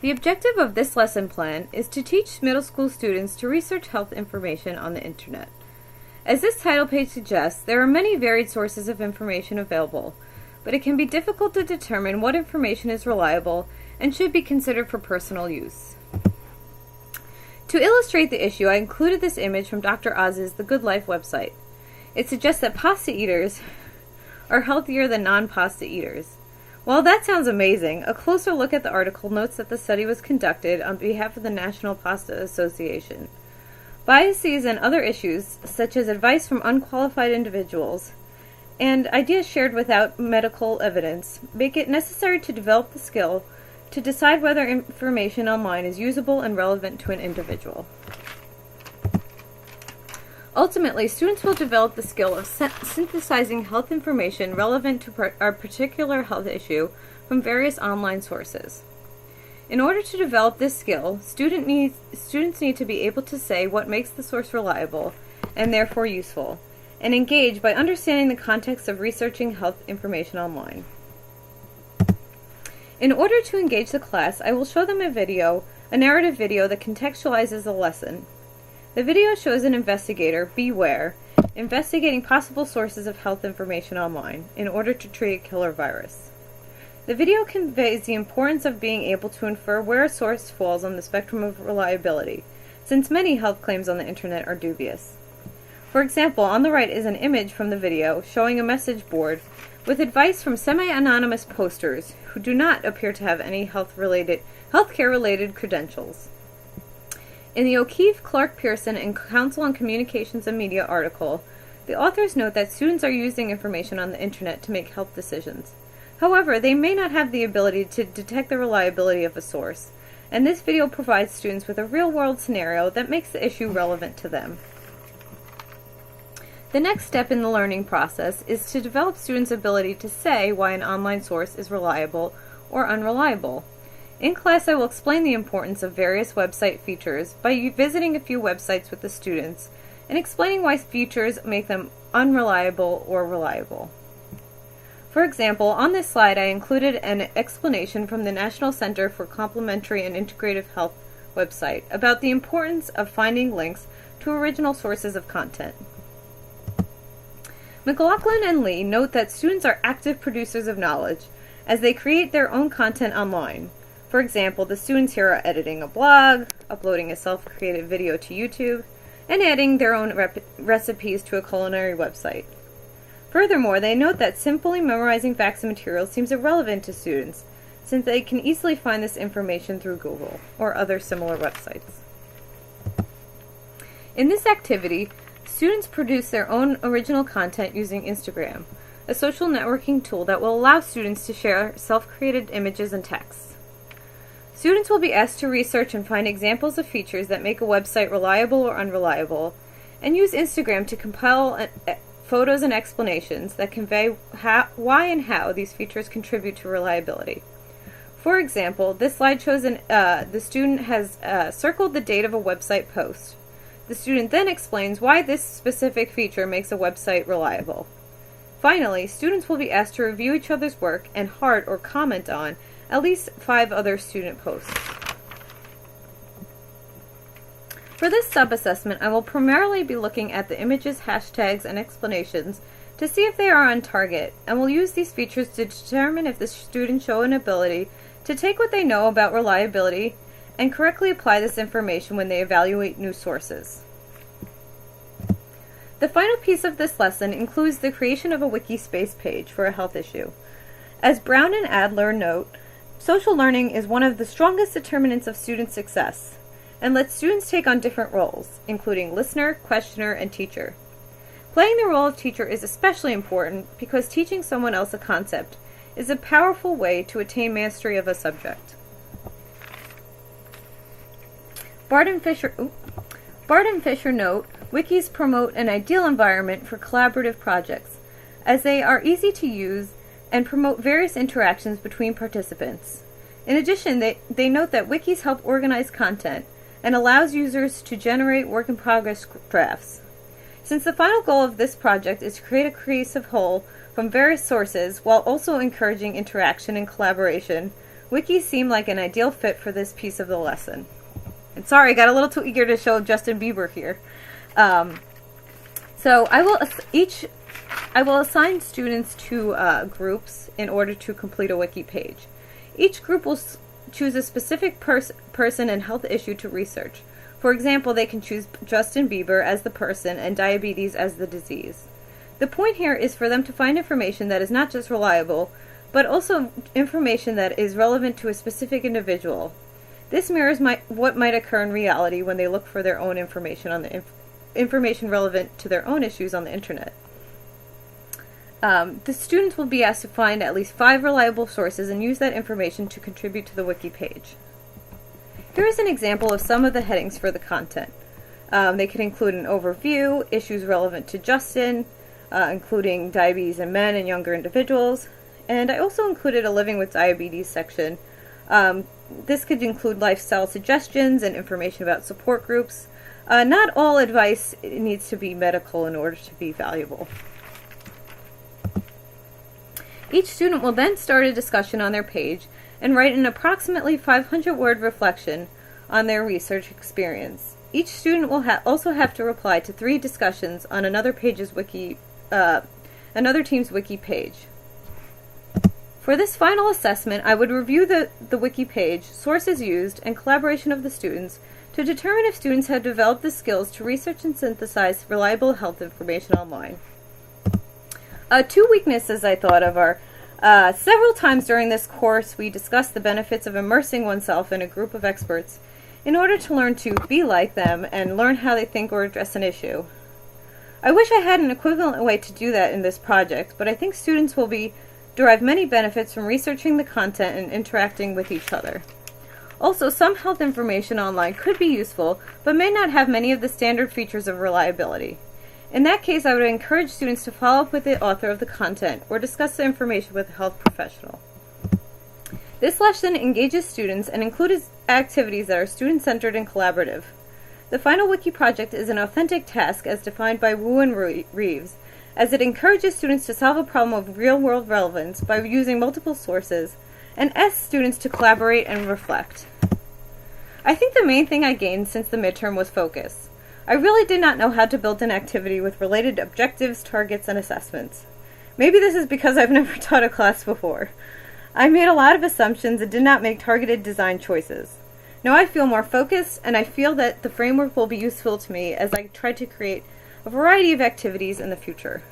The objective of this lesson plan is to teach middle school students to research health information on the internet. As this title page suggests, there are many varied sources of information available, but it can be difficult to determine what information is reliable and should be considered for personal use. To illustrate the issue, I included this image from Dr. Oz's The Good Life website. It suggests that pasta eaters are healthier than non-pasta eaters. While that sounds amazing, a closer look at the article notes that the study was conducted on behalf of the National Pasta Association. Biases and other issues, such as advice from unqualified individuals and ideas shared without medical evidence, make it necessary to develop the skill to decide whether information online is usable and relevant to an individual. Ultimately, students will develop the skill of synthesizing health information relevant to a particular health issue from various online sources. In order to develop this skill, students need to be able to say what makes the source reliable and therefore useful, and engage by understanding the context of researching health information online. In order to engage the class, I will show them a narrative video that contextualizes the lesson. The video shows an investigator, Beware, investigating possible sources of health information online in order to treat a killer virus. The video conveys the importance of being able to infer where a source falls on the spectrum of reliability, since many health claims on the internet are dubious. For example, on the right is an image from the video showing a message board with advice from semi-anonymous posters who do not appear to have any healthcare-related credentials. In the O'Keefe, Clark Pearson, and Council on Communications and Media article, the authors note that students are using information on the internet to make health decisions. However, they may not have the ability to detect the reliability of a source, and this video provides students with a real-world scenario that makes the issue relevant to them. The next step in the learning process is to develop students' ability to say why an online source is reliable or unreliable. In class, I will explain the importance of various website features by visiting a few websites with the students and explaining why features make them unreliable or reliable. For example, on this slide I included an explanation from the National Center for Complementary and Integrative Health website about the importance of finding links to original sources of content. McLaughlin and Lee note that students are active producers of knowledge as they create their own content online. For example, the students here are editing a blog, uploading a self-created video to YouTube, and adding their own recipes to a culinary website. Furthermore, they note that simply memorizing facts and materials seems irrelevant to students, since they can easily find this information through Google or other similar websites. In this activity, students produce their own original content using Instagram, a social networking tool that will allow students to share self-created images and texts. Students will be asked to research and find examples of features that make a website reliable or unreliable, and use Instagram to compile photos and explanations that convey why and how these features contribute to reliability. For example, this slide shows the student has circled the date of a website post. The student then explains why this specific feature makes a website reliable. Finally, students will be asked to review each other's work and heart or comment on at least 5 other student posts. For this sub-assessment, I will primarily be looking at the images, hashtags, and explanations to see if they are on target, and will use these features to determine if the students show an ability to take what they know about reliability and correctly apply this information when they evaluate new sources. The final piece of this lesson includes the creation of a wiki space page for a health issue. As Brown and Adler note, social learning is one of the strongest determinants of student success, and lets students take on different roles, including listener, questioner, and teacher. Playing the role of teacher is especially important because teaching someone else a concept is a powerful way to attain mastery of a subject. Bart and Fisher note, wikis promote an ideal environment for collaborative projects, as they are easy to use and promote various interactions between participants. In addition, they note that wikis help organize content and allows users to generate work-in-progress drafts. Since the final goal of this project is to create a cohesive whole from various sources while also encouraging interaction and collaboration, Wikis seem like an ideal fit for this piece of the lesson. And sorry, I got a little too eager to show Justin Bieber here. So I will assign students to groups in order to complete a wiki page. Each group will choose a specific person and health issue to research. For example, they can choose Justin Bieber as the person and diabetes as the disease. The point here is for them to find information that is not just reliable, but also information that is relevant to a specific individual. This mirrors what might occur in reality when they look for their own information on the information relevant to their own issues on the internet. The students will be asked to find at least 5 reliable sources and use that information to contribute to the wiki page. Here is an example of some of the headings for the content. They can include an overview, issues relevant to Justin, including diabetes in men and younger individuals, and I also included a living with diabetes section. This could include lifestyle suggestions and information about support groups. Not all advice needs to be medical in order to be valuable. Each student will then start a discussion on their page and write an approximately 500-word reflection on their research experience. Each student will also have to reply to 3 discussions on another team's wiki page. For this final assessment, I would review the wiki page, sources used, and collaboration of the students to determine if students had developed the skills to research and synthesize reliable health information online. 2 weaknesses I thought of are several times during this course we discussed the benefits of immersing oneself in a group of experts in order to learn to be like them and learn how they think or address an issue. I wish I had an equivalent way to do that in this project, but I think students will derive many benefits from researching the content and interacting with each other. Also, some health information online could be useful, but may not have many of the standard features of reliability. In that case, I would encourage students to follow up with the author of the content or discuss the information with a health professional. This lesson engages students and includes activities that are student-centered and collaborative. The final wiki project is an authentic task as defined by Wu and Reeves, as it encourages students to solve a problem of real-world relevance by using multiple sources, and asks students to collaborate and reflect. I think the main thing I gained since the midterm was focus. I really did not know how to build an activity with related objectives, targets, and assessments. Maybe this is because I've never taught a class before. I made a lot of assumptions and did not make targeted design choices. Now I feel more focused, and I feel that the framework will be useful to me as I try to create a variety of activities in the future.